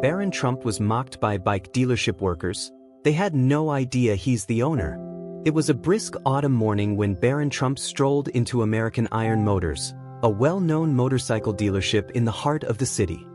Barron Trump was mocked by bike dealership workers. They had no idea he's the owner. It was a brisk autumn morning when Barron Trump strolled into American Iron Motors, a well-known motorcycle dealership in the heart of the city.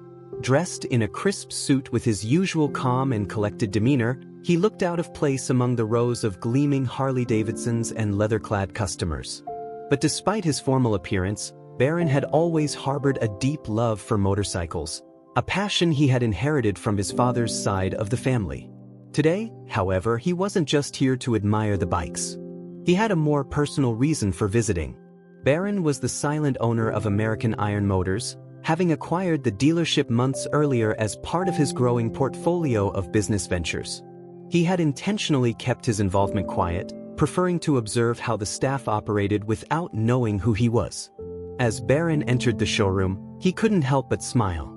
Dressed in a crisp suit with his usual calm and collected demeanor, he looked out of place among the rows of gleaming Harley-Davidsons and leather-clad customers. But despite his formal appearance, Barron had always harbored a deep love for motorcycles, a passion he had inherited from his father's side of the family. Today, however, he wasn't just here to admire the bikes. He had a more personal reason for visiting. Barron was the silent owner of American Iron Motors, having acquired the dealership months earlier as part of his growing portfolio of business ventures. He had intentionally kept his involvement quiet, preferring to observe how the staff operated without knowing who he was. As Barron entered the showroom, he couldn't help but smile.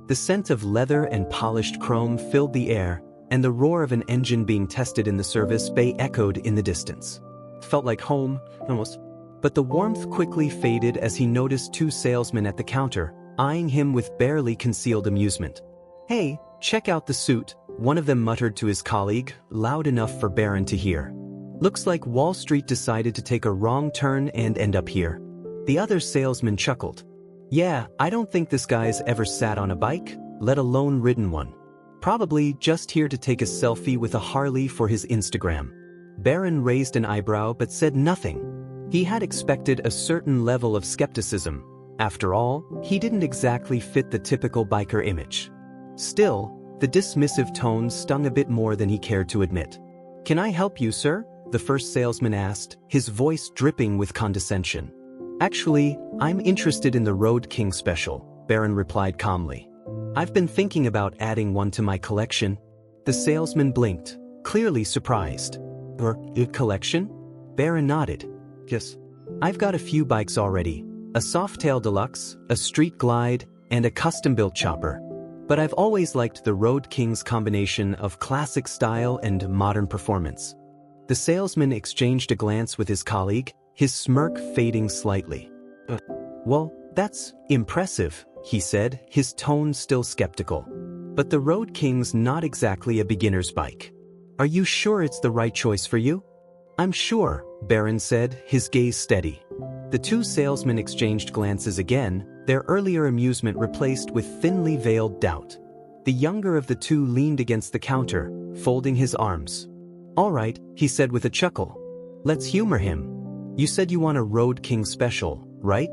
The scent of leather and polished chrome filled the air, and the roar of an engine being tested in the service bay echoed in the distance. Felt like home, almost. But the warmth quickly faded as he noticed two salesmen at the counter, eyeing him with barely concealed amusement. "Hey, check out the suit," one of them muttered to his colleague, loud enough for Barron to hear. "Looks like Wall Street decided to take a wrong turn and end up here." The other salesman chuckled. "Yeah, I don't think this guy's ever sat on a bike, let alone ridden one. Probably just here to take a selfie with a Harley for his Instagram." Barron raised an eyebrow but said nothing. He had expected a certain level of skepticism. After all, he didn't exactly fit the typical biker image. Still, the dismissive tone stung a bit more than he cared to admit. "Can I help you, sir?" the first salesman asked, his voice dripping with condescension. "Actually, I'm interested in the Road King special," Barron replied calmly. "I've been thinking about adding one to my collection." The salesman blinked, clearly surprised. "Your collection?" Barron nodded. "Yes. I've got a few bikes already. A Softail Deluxe, a Street Glide, and a custom-built chopper. But I've always liked the Road King's combination of classic style and modern performance." The salesman exchanged a glance with his colleague, his smirk fading slightly. "Well, that's impressive," he said, his tone still skeptical. "But the Road King's not exactly a beginner's bike. Are you sure it's the right choice for you?" "I'm sure," Barron said, his gaze steady. The two salesmen exchanged glances again, their earlier amusement replaced with thinly veiled doubt. The younger of the two leaned against the counter, folding his arms. "All right," he said with a chuckle. "Let's humor him. You said you want a Road King special, right?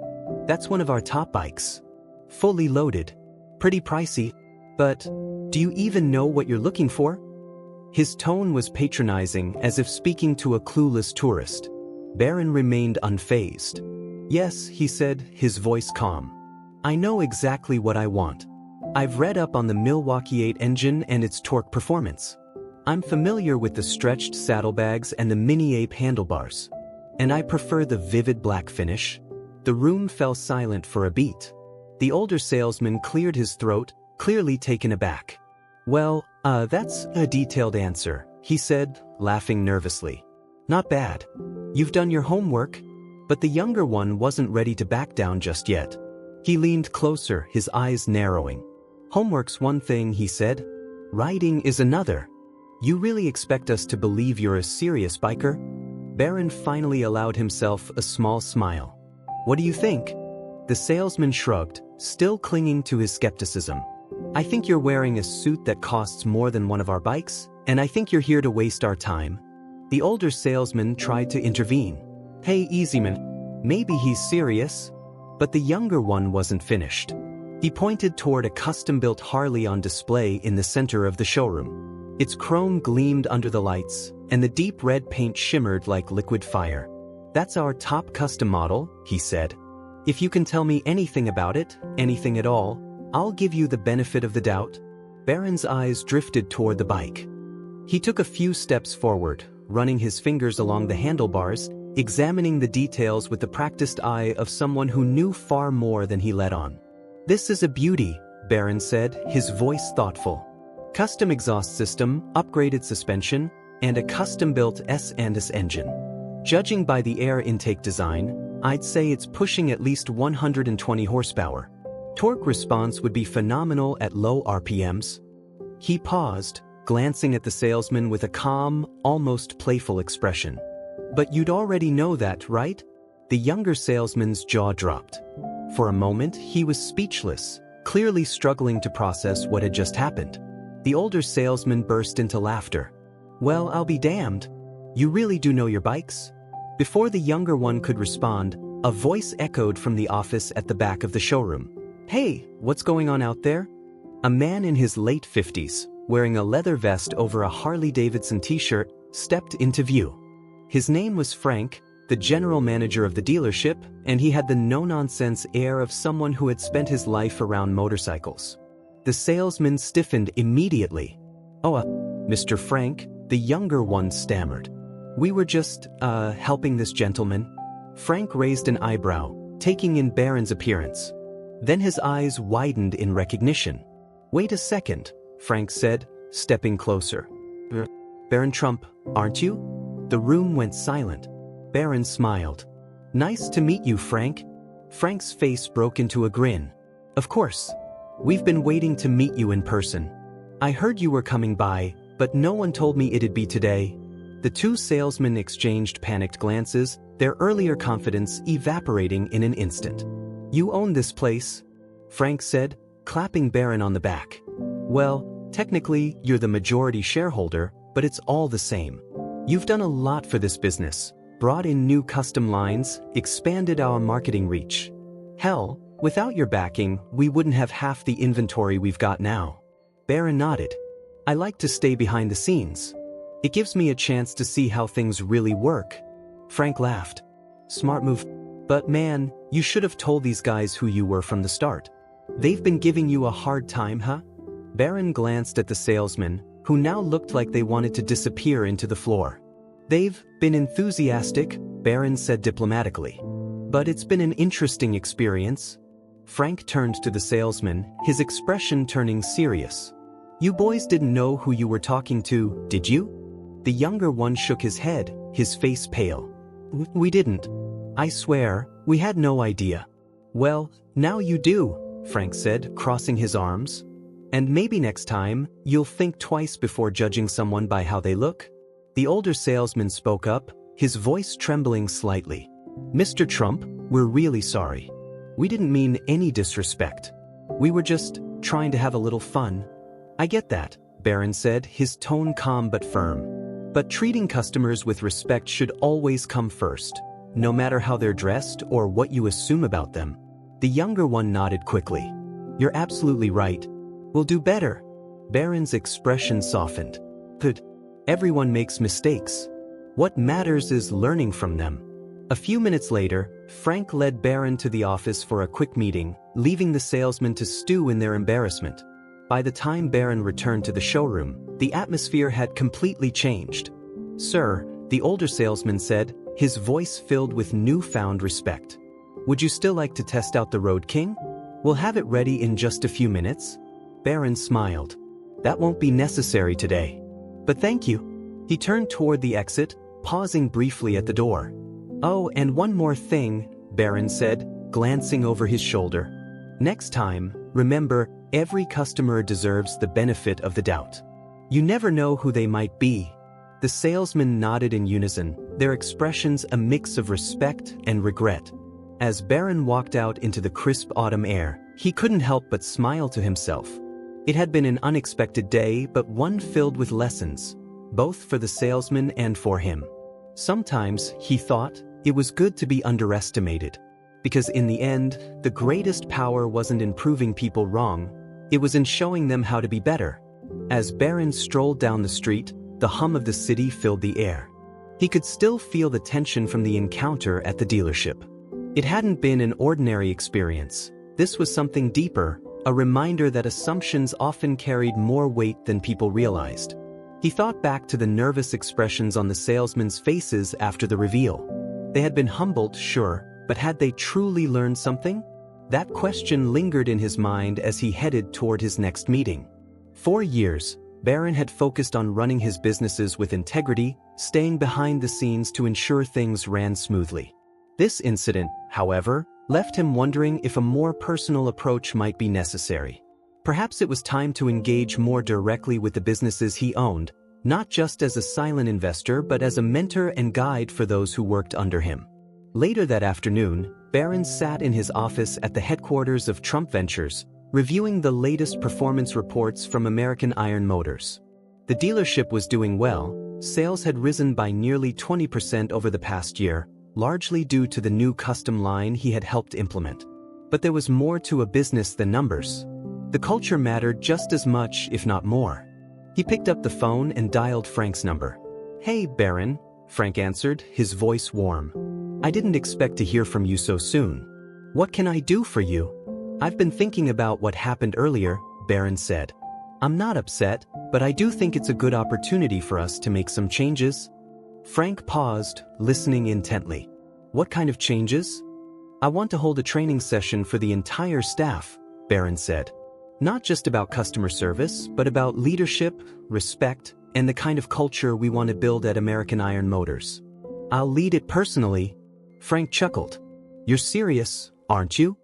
That's one of our top bikes. Fully loaded. Pretty pricey. But do you even know what you're looking for?" His tone was patronizing, as if speaking to a clueless tourist. Barron remained unfazed. "Yes," he said, his voice calm. "I know exactly what I want. I've read up on the Milwaukee 8 engine and its torque performance. I'm familiar with the stretched saddlebags and the Mini Ape handlebars. And I prefer the vivid black finish." The room fell silent for a beat. The older salesman cleared his throat, clearly taken aback. "Well, that's a detailed answer," he said, laughing nervously. "Not bad. You've done your homework." But the younger one wasn't ready to back down just yet. He leaned closer, his eyes narrowing. "Homework's one thing," he said. "Riding is another. You really expect us to believe you're a serious biker?" Barron finally allowed himself a small smile. "What do you think?" The salesman shrugged, still clinging to his skepticism. "I think you're wearing a suit that costs more than one of our bikes, and I think you're here to waste our time." The older salesman tried to intervene. "Hey, easy man. Maybe he's serious." But the younger one wasn't finished. He pointed toward a custom-built Harley on display in the center of the showroom. Its chrome gleamed under the lights, and the deep red paint shimmered like liquid fire. "That's our top custom model," he said. "If you can tell me anything about it, anything at all, I'll give you the benefit of the doubt." Barron's eyes drifted toward the bike. He took a few steps forward, running his fingers along the handlebars, examining the details with the practiced eye of someone who knew far more than he let on. "This is a beauty," Barron said, his voice thoughtful. "Custom exhaust system, upgraded suspension, and a custom-built S&S engine. Judging by the air intake design, I'd say it's pushing at least 120 horsepower. Torque response would be phenomenal at low RPMs." He paused, glancing at the salesman with a calm, almost playful expression. "But you'd already know that, right?" The younger salesman's jaw dropped. For a moment, he was speechless, clearly struggling to process what had just happened. The older salesman burst into laughter. "Well, I'll be damned. You really do know your bikes?" Before the younger one could respond, a voice echoed from the office at the back of the showroom. "Hey, what's going on out there?" A man in his late 50s, wearing a leather vest over a Harley-Davidson t-shirt, stepped into view. His name was Frank, the general manager of the dealership, and he had the no-nonsense air of someone who had spent his life around motorcycles. The salesman stiffened immediately. "Oh, Mr. Frank," the younger one stammered. "We were just, helping this gentleman." Frank raised an eyebrow, taking in Barron's appearance. Then his eyes widened in recognition. "Wait a second," Frank said, stepping closer. "Barron Trump, aren't you?" The room went silent. Barron smiled. "Nice to meet you, Frank." Frank's face broke into a grin. "Of course. We've been waiting to meet you in person. I heard you were coming by, but no one told me it'd be today." The two salesmen exchanged panicked glances, their earlier confidence evaporating in an instant. "You own this place," Frank said, clapping Barron on the back. "Well, technically, you're the majority shareholder, but it's all the same. You've done a lot for this business, brought in new custom lines, expanded our marketing reach. Hell, without your backing, we wouldn't have half the inventory we've got now." Barron nodded. "I like to stay behind the scenes. It gives me a chance to see how things really work." Frank laughed. "Smart move. But man, you should have told these guys who you were from the start. They've been giving you a hard time, huh?" Barron glanced at the salesman, who now looked like they wanted to disappear into the floor. "They've been enthusiastic," Barron said diplomatically. "But it's been an interesting experience." Frank turned to the salesman, his expression turning serious. "You boys didn't know who you were talking to, did you?" The younger one shook his head, his face pale. "We didn't. I swear, we had no idea." "Well, now you do," Frank said, crossing his arms. "And maybe next time, you'll think twice before judging someone by how they look." The older salesman spoke up, his voice trembling slightly. "Mr. Trump, we're really sorry. We didn't mean any disrespect. We were just trying to have a little fun." "I get that," Barron said, his tone calm but firm. "But treating customers with respect should always come first, no matter how they're dressed or what you assume about them." The younger one nodded quickly. "You're absolutely right. We'll do better." Barron's expression softened. "Good. Everyone makes mistakes. What matters is learning from them." A few minutes later, Frank led Barron to the office for a quick meeting, leaving the salesman to stew in their embarrassment. By the time Barron returned to the showroom, the atmosphere had completely changed. "Sir," the older salesman said, his voice filled with newfound respect. "Would you still like to test out the Road King? We'll have it ready in just a few minutes." Barron smiled. "That won't be necessary today. But thank you." He turned toward the exit, pausing briefly at the door. "Oh, and one more thing," Barron said, glancing over his shoulder. "Next time, remember, every customer deserves the benefit of the doubt. You never know who they might be." The salesman nodded in unison, their expressions a mix of respect and regret. As Barron walked out into the crisp autumn air, he couldn't help but smile to himself. It had been an unexpected day, but one filled with lessons, both for the salesman and for him. Sometimes, he thought, it was good to be underestimated. Because in the end, the greatest power wasn't in proving people wrong, it was in showing them how to be better. As Barron strolled down the street, the hum of the city filled the air. He could still feel the tension from the encounter at the dealership. It hadn't been an ordinary experience. This was something deeper, a reminder that assumptions often carried more weight than people realized. He thought back to the nervous expressions on the salesmen's faces after the reveal. They had been humbled, sure, but had they truly learned something? That question lingered in his mind as he headed toward his next meeting. For years, Barron had focused on running his businesses with integrity, staying behind the scenes to ensure things ran smoothly. This incident, however, left him wondering if a more personal approach might be necessary. Perhaps it was time to engage more directly with the businesses he owned, not just as a silent investor but as a mentor and guide for those who worked under him. Later that afternoon, Barron sat in his office at the headquarters of Trump Ventures, reviewing the latest performance reports from American Iron Motors. The dealership was doing well. Sales had risen by nearly 20% over the past year, largely due to the new custom line he had helped implement. But there was more to a business than numbers. The culture mattered just as much, if not more. He picked up the phone and dialed Frank's number. "Hey, Barron," Frank answered, his voice warm. "I didn't expect to hear from you so soon. What can I do for you?" "I've been thinking about what happened earlier," Barron said. "I'm not upset, but I do think it's a good opportunity for us to make some changes." Frank paused, listening intently. "What kind of changes?" "I want to hold a training session for the entire staff," Barron said. "Not just about customer service, but about leadership, respect, and the kind of culture we want to build at American Iron Motors. I'll lead it personally." Frank chuckled. "You're serious, aren't you?"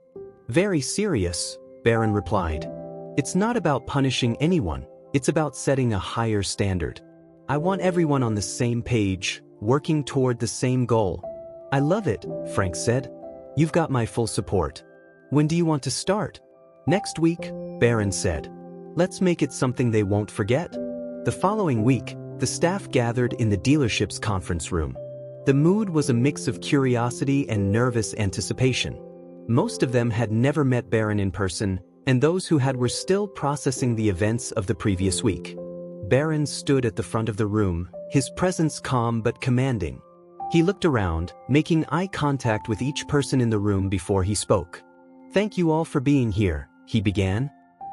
"Very serious," Barron replied. "It's not about punishing anyone, it's about setting a higher standard. I want everyone on the same page, working toward the same goal." "I love it," Frank said. "You've got my full support. When do you want to start?" "Next week," Barron said. "Let's make it something they won't forget." The following week, the staff gathered in the dealership's conference room. The mood was a mix of curiosity and nervous anticipation. Most of them had never met Barron in person, and those who had were still processing the events of the previous week. Barron stood at the front of the room, his presence calm but commanding. He looked around, making eye contact with each person in the room before he spoke. "Thank you all for being here," he began.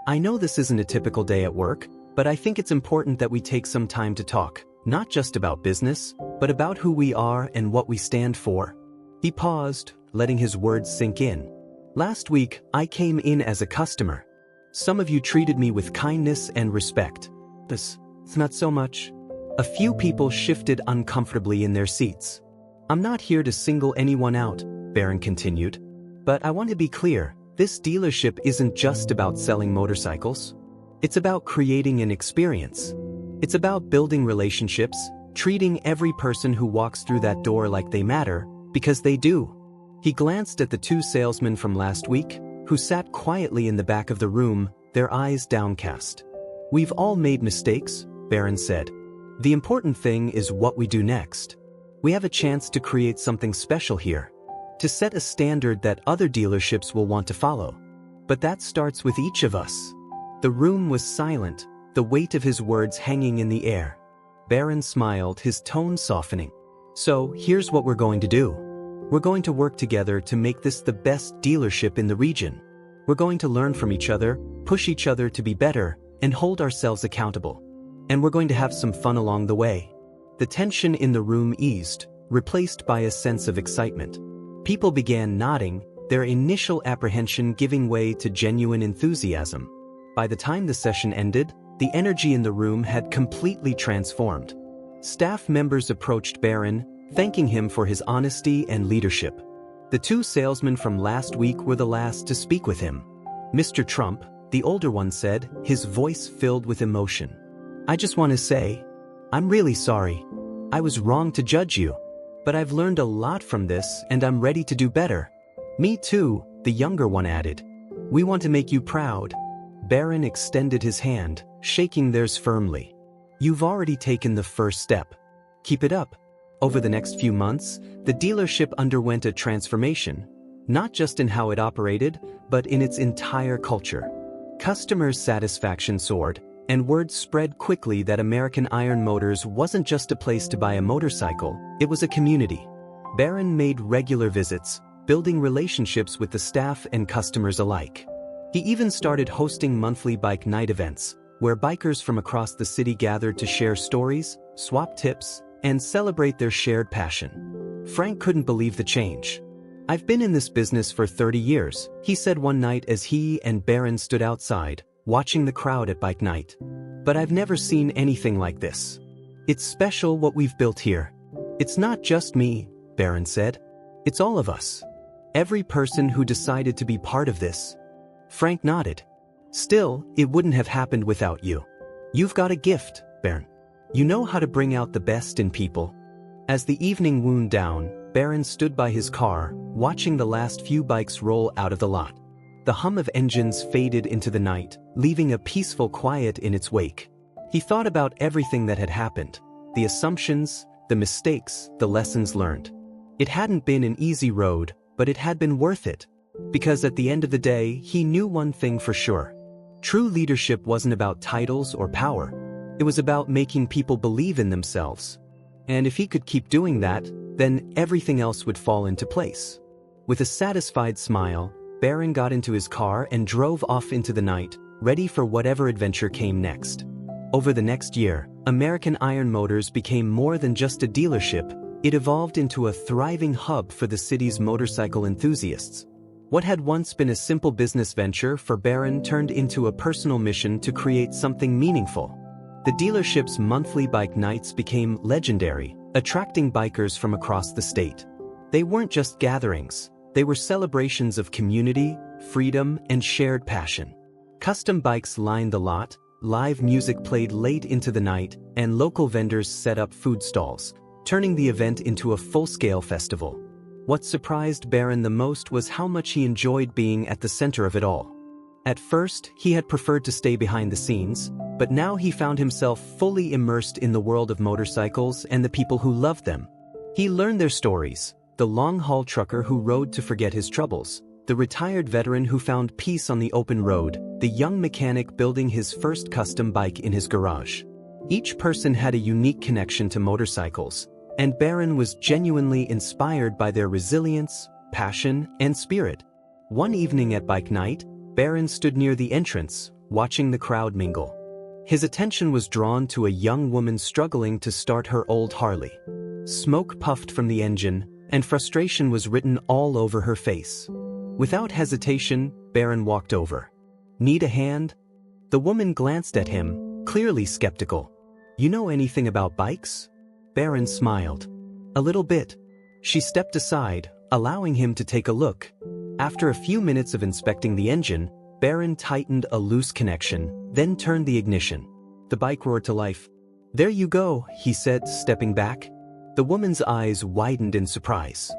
"I know this isn't a typical day at work, but I think it's important that we take some time to talk, not just about business, but about who we are and what we stand for." He paused, letting his words sink in. "Last week, I came in as a customer. Some of you treated me with kindness and respect. This, not so much." A few people shifted uncomfortably in their seats. "I'm not here to single anyone out," Barron continued. "But I want to be clear, this dealership isn't just about selling motorcycles. It's about creating an experience. It's about building relationships, treating every person who walks through that door like they matter, because they do." He glanced at the two salesmen from last week, who sat quietly in the back of the room, their eyes downcast. "We've all made mistakes," Barron said. "The important thing is what we do next. We have a chance to create something special here, to set a standard that other dealerships will want to follow. But that starts with each of us." The room was silent, the weight of his words hanging in the air. Barron smiled, his tone softening. "So, here's what we're going to do. We're going to work together to make this the best dealership in the region. We're going to learn from each other, push each other to be better, and hold ourselves accountable. And we're going to have some fun along the way." The tension in the room eased, replaced by a sense of excitement. People began nodding, their initial apprehension giving way to genuine enthusiasm. By the time the session ended, the energy in the room had completely transformed. Staff members approached Barron, thanking him for his honesty and leadership. The two salesmen from last week were the last to speak with him. "Mr. Trump," the older one said, his voice filled with emotion. "I just want to say, I'm really sorry. I was wrong to judge you. But I've learned a lot from this and I'm ready to do better." "Me too," the younger one added. "We want to make you proud." Barron extended his hand, shaking theirs firmly. "You've already taken the first step. Keep it up." Over the next few months, the dealership underwent a transformation, not just in how it operated, but in its entire culture. Customer satisfaction soared, and word spread quickly that American Iron Motors wasn't just a place to buy a motorcycle, it was a community. Barron made regular visits, building relationships with the staff and customers alike. He even started hosting monthly bike night events, where bikers from across the city gathered to share stories, swap tips, and celebrate their shared passion. Frank couldn't believe the change. "I've been in this business for 30 years, he said one night as he and Barron stood outside, watching the crowd at bike night. "But I've never seen anything like this. It's special what we've built here. It's not just me," Barron said. "It's all of us. Every person who decided to be part of this." Frank nodded. Still, it wouldn't have happened without you. You've got a gift, Barron. You know how to bring out the best in people. As the evening wound down, Barron stood by his car, watching the last few bikes roll out of the lot. The hum of engines faded into the night, leaving a peaceful quiet in its wake. He thought about everything that had happened, the assumptions, the mistakes, the lessons learned. It hadn't been an easy road, but it had been worth it. Because at the end of the day, he knew one thing for sure. True leadership wasn't about titles or power. It was about making people believe in themselves. And if he could keep doing that, then everything else would fall into place. With a satisfied smile, Barron got into his car and drove off into the night, ready for whatever adventure came next. Over the next year, American Iron Motors became more than just a dealership. It evolved into a thriving hub for the city's motorcycle enthusiasts. What had once been a simple business venture for Barron turned into a personal mission to create something meaningful. The dealership's monthly bike nights became legendary, attracting bikers from across the state. They weren't just gatherings, they were celebrations of community, freedom, and shared passion. Custom bikes lined the lot, live music played late into the night, and local vendors set up food stalls, turning the event into a full-scale festival. What surprised Barron the most was how much he enjoyed being at the center of it all. At first, he had preferred to stay behind the scenes, but now he found himself fully immersed in the world of motorcycles and the people who loved them. He learned their stories, the long-haul trucker who rode to forget his troubles, the retired veteran who found peace on the open road, the young mechanic building his first custom bike in his garage. Each person had a unique connection to motorcycles, and Barron was genuinely inspired by their resilience, passion, and spirit. One evening at bike night, Barron stood near the entrance, watching the crowd mingle. His attention was drawn to a young woman struggling to start her old Harley. Smoke puffed from the engine, and frustration was written all over her face. Without hesitation, Barron walked over. "Need a hand?" The woman glanced at him, clearly skeptical. "You know anything about bikes?" Barron smiled. "A little bit." She stepped aside, allowing him to take a look. After a few minutes of inspecting the engine, Barron tightened a loose connection, then turned the ignition. The bike roared to life. "There you go," he said, stepping back. The woman's eyes widened in surprise.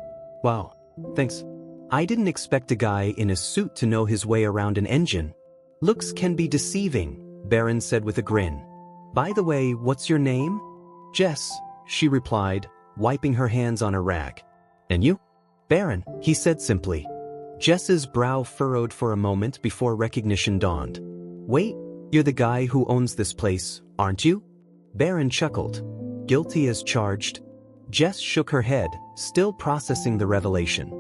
"Wow, thanks. I didn't expect a guy in a suit to know his way around an engine." "Looks can be deceiving," Barron said with a grin. "By the way, what's your name?" "Jess," she replied, wiping her hands on a rag. "And you?" "Barron," he said simply. Jess's brow furrowed for a moment before recognition dawned. "Wait, you're the guy who owns this place, aren't you?" Barron chuckled. "Guilty as charged." Jess shook her head, still processing the revelation.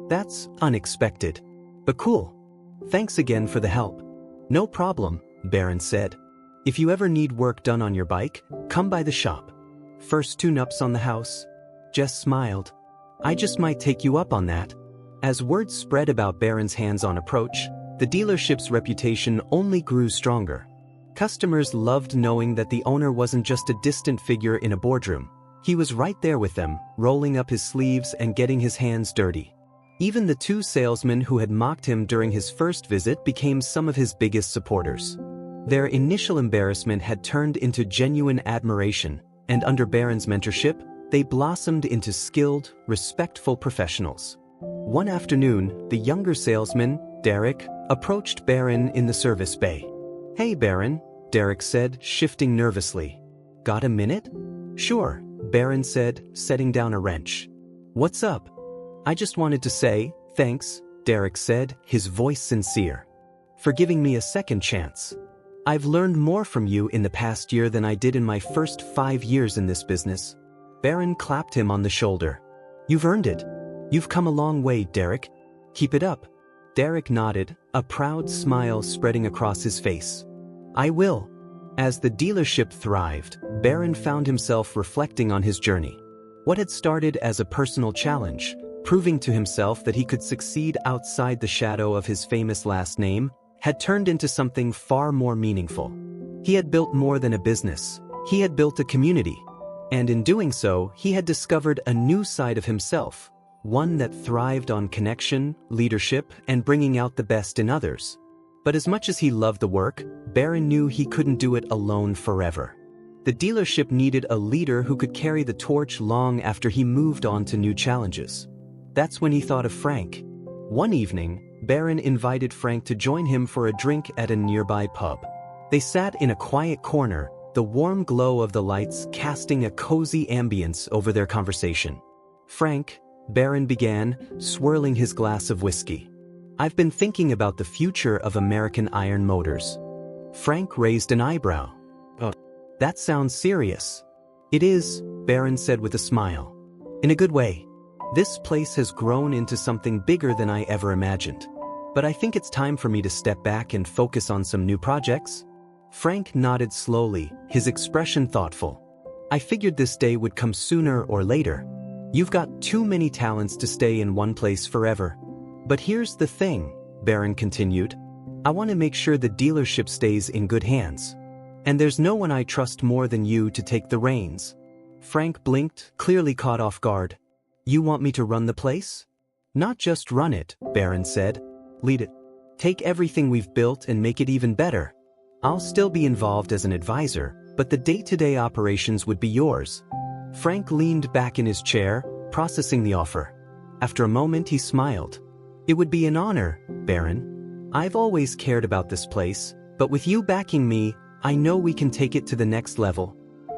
"That's unexpected. But cool. Thanks again for the help." "No problem," Barron said. "If you ever need work done on your bike, come by the shop. First tune-ups on the house." Jess smiled. "I just might take you up on that." As word spread about Barron's hands-on approach, the dealership's reputation only grew stronger. Customers loved knowing that the owner wasn't just a distant figure in a boardroom. He was right there with them, rolling up his sleeves and getting his hands dirty. Even the two salesmen who had mocked him during his first visit became some of his biggest supporters. Their initial embarrassment had turned into genuine admiration, and under Barron's mentorship, they blossomed into skilled, respectful professionals. One afternoon, the younger salesman, Derek, approached Barron in the service bay. "Hey Barron," Derek said, shifting nervously. "Got a minute?" "Sure," Barron said, setting down a wrench. "What's up?" "I just wanted to say, thanks," Derek said, his voice sincere, "for giving me a second chance. I've learned more from you in the past year than I did in my first 5 years in this business." Barron clapped him on the shoulder. "You've earned it. You've come a long way, Derek. Keep it up." Derek nodded, a proud smile spreading across his face. "I will." As the dealership thrived, Barron found himself reflecting on his journey. What had started as a personal challenge, proving to himself that he could succeed outside the shadow of his famous last name, had turned into something far more meaningful. He had built more than a business. He had built a community. And in doing so, he had discovered a new side of himself, one that thrived on connection, leadership, and bringing out the best in others. But as much as he loved the work, Barron knew he couldn't do it alone forever. The dealership needed a leader who could carry the torch long after he moved on to new challenges. That's when he thought of Frank. One evening, Barron invited Frank to join him for a drink at a nearby pub. They sat in a quiet corner, the warm glow of the lights casting a cozy ambience over their conversation. "Frank," Barron began, swirling his glass of whiskey, "I've been thinking about the future of American Iron Motors." Frank raised an eyebrow. "Oh, that sounds serious." "It is," Barron said with a smile. "In a good way. This place has grown into something bigger than I ever imagined. But I think it's time for me to step back and focus on some new projects." Frank nodded slowly, his expression thoughtful. "I figured this day would come sooner or later. You've got too many talents to stay in one place forever. But here's the thing," Barron continued. "I want to make sure the dealership stays in good hands. And there's no one I trust more than you to take the reins." Frank blinked, clearly caught off guard. "You want me to run the place?" "Not just run it," Barron said. "Lead it. Take everything we've built and make it even better. I'll still be involved as an advisor, but the day-to-day operations would be yours." Frank leaned back in his chair, processing the offer. After a moment he smiled. "It would be an honor, Barron. I've always cared about this place, but with you backing me, I know we can take it to the next level."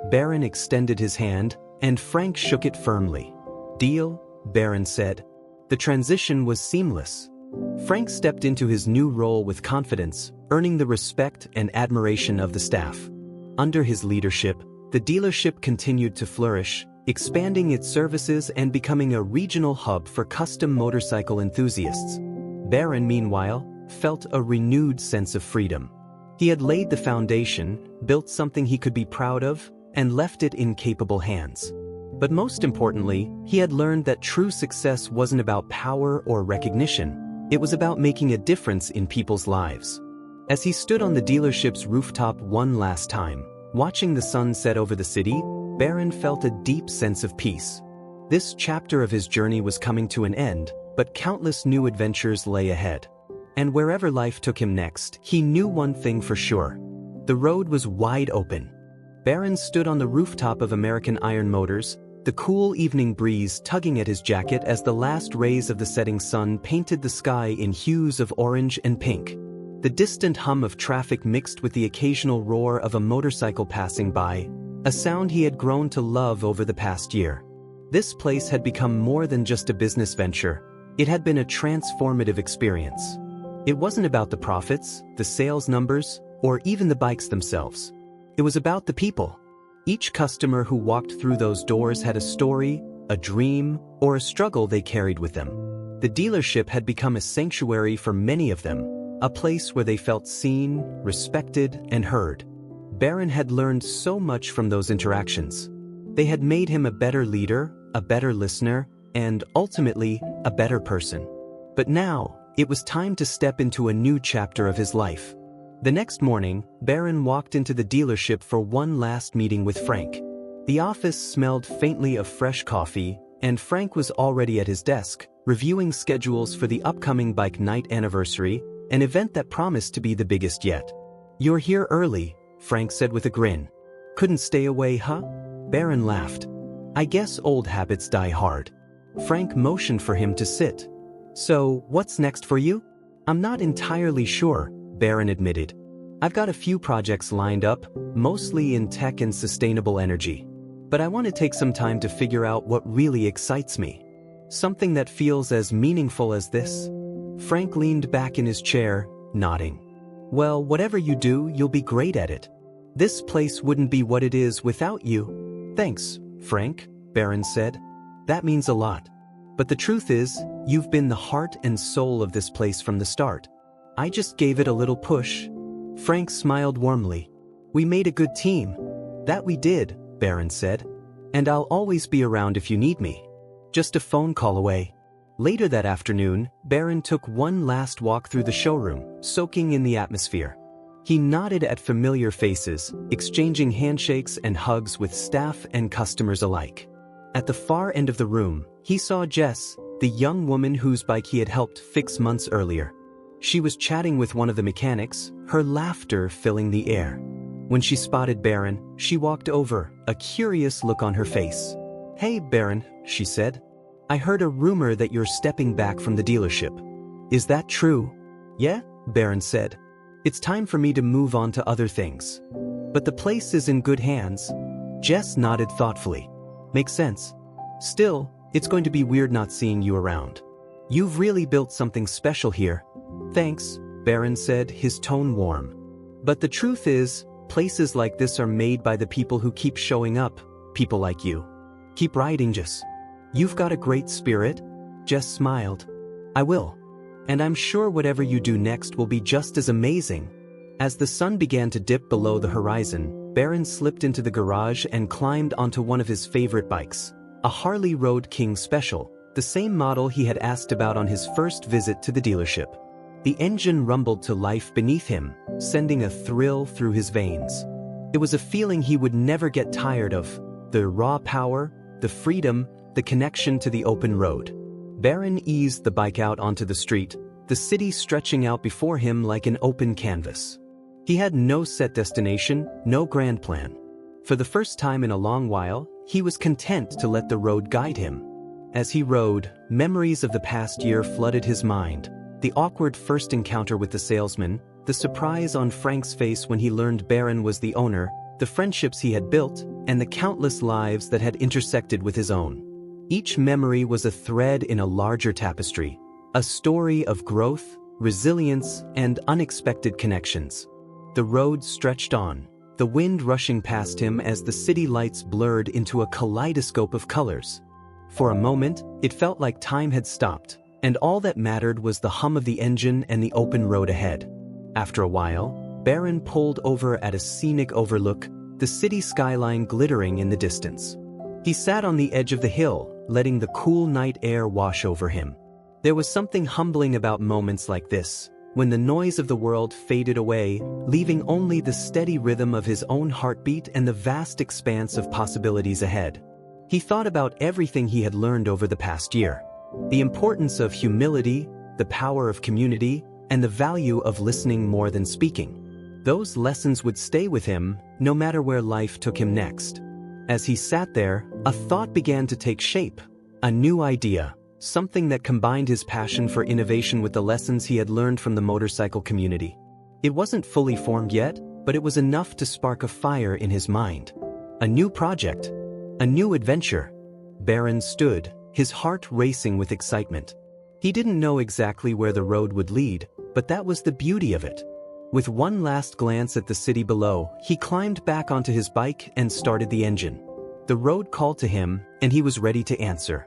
Barron extended his hand, and Frank shook it firmly. "Deal," Barron said. The transition was seamless. Frank stepped into his new role with confidence, earning the respect and admiration of the staff. Under his leadership, the dealership continued to flourish, expanding its services and becoming a regional hub for custom motorcycle enthusiasts. Barron, meanwhile, felt a renewed sense of freedom. He had laid the foundation, built something he could be proud of, and left it in capable hands. But most importantly, he had learned that true success wasn't about power or recognition. It was about making a difference in people's lives. As he stood on the dealership's rooftop one last time, watching the sun set over the city, Barron felt a deep sense of peace. This chapter of his journey was coming to an end, but countless new adventures lay ahead. And wherever life took him next, he knew one thing for sure. The road was wide open. Barron stood on the rooftop of American Iron Motors, the cool evening breeze tugging at his jacket as the last rays of the setting sun painted the sky in hues of orange and pink. The distant hum of traffic mixed with the occasional roar of a motorcycle passing by, a sound he had grown to love over the past year. This place had become more than just a business venture. It had been a transformative experience. It wasn't about the profits, the sales numbers, or even the bikes themselves. It was about the people. Each customer who walked through those doors had a story, a dream, or a struggle they carried with them. The dealership had become a sanctuary for many of them, a place where they felt seen, respected, and heard. Barron had learned so much from those interactions. They had made him a better leader, a better listener, and ultimately, a better person. But now, it was time to step into a new chapter of his life. The next morning, Barron walked into the dealership for one last meeting with Frank. The office smelled faintly of fresh coffee, and Frank was already at his desk, reviewing schedules for the upcoming bike night anniversary, an event that promised to be the biggest yet. "You're here early," Frank said with a grin. "Couldn't stay away, huh?" Barron laughed. "I guess old habits die hard." Frank motioned for him to sit. "So, what's next for you?" "I'm not entirely sure," Barron admitted. "I've got a few projects lined up, mostly in tech and sustainable energy. But I want to take some time to figure out what really excites me. Something that feels as meaningful as this." Frank leaned back in his chair, nodding. "Well, whatever you do, you'll be great at it. This place wouldn't be what it is without you." "Thanks, Frank," Barron said. "That means a lot. But the truth is, you've been the heart and soul of this place from the start. I just gave it a little push." Frank smiled warmly. "We made a good team." "That we did," Barron said. "And I'll always be around if you need me. Just a phone call away." Later that afternoon, Barron took one last walk through the showroom, soaking in the atmosphere. He nodded at familiar faces, exchanging handshakes and hugs with staff and customers alike. At the far end of the room, he saw Jess, the young woman whose bike he had helped fix months earlier. She was chatting with one of the mechanics, her laughter filling the air. When she spotted Barron, she walked over, a curious look on her face. "Hey, Barron," she said. "I heard a rumor that you're stepping back from the dealership. Is that true?" "Yeah," Barron said. "It's time for me to move on to other things. But the place is in good hands." Jess nodded thoughtfully. "Makes sense. Still, it's going to be weird not seeing you around. You've really built something special here." "Thanks," Barron said, his tone warm. "But the truth is, places like this are made by the people who keep showing up, people like you. Keep riding, Jess. You've got a great spirit." Jess smiled. "I will. And I'm sure whatever you do next will be just as amazing." As the sun began to dip below the horizon, Barron slipped into the garage and climbed onto one of his favorite bikes, a Harley Road King Special, the same model he had asked about on his first visit to the dealership. The engine rumbled to life beneath him, sending a thrill through his veins. It was a feeling he would never get tired of, the raw power, the freedom, the connection to the open road. Barron eased the bike out onto the street, the city stretching out before him like an open canvas. He had no set destination, no grand plan. For the first time in a long while, he was content to let the road guide him. As he rode, memories of the past year flooded his mind. The awkward first encounter with the salesman, the surprise on Frank's face when he learned Barron was the owner, the friendships he had built, and the countless lives that had intersected with his own. Each memory was a thread in a larger tapestry, a story of growth, resilience, and unexpected connections. The road stretched on, the wind rushing past him as the city lights blurred into a kaleidoscope of colors. For a moment, it felt like time had stopped, and all that mattered was the hum of the engine and the open road ahead. After a while, Barron pulled over at a scenic overlook, the city skyline glittering in the distance. He sat on the edge of the hill, letting the cool night air wash over him. There was something humbling about moments like this, when the noise of the world faded away, leaving only the steady rhythm of his own heartbeat and the vast expanse of possibilities ahead. He thought about everything he had learned over the past year. The importance of humility, the power of community, and the value of listening more than speaking. Those lessons would stay with him, no matter where life took him next. As he sat there, a thought began to take shape, a new idea. Something that combined his passion for innovation with the lessons he had learned from the motorcycle community. It wasn't fully formed yet, but it was enough to spark a fire in his mind. A new project, a new adventure. Barron stood, his heart racing with excitement. He didn't know exactly where the road would lead, but that was the beauty of it. With one last glance at the city below, he climbed back onto his bike and started the engine. The road called to him, and he was ready to answer.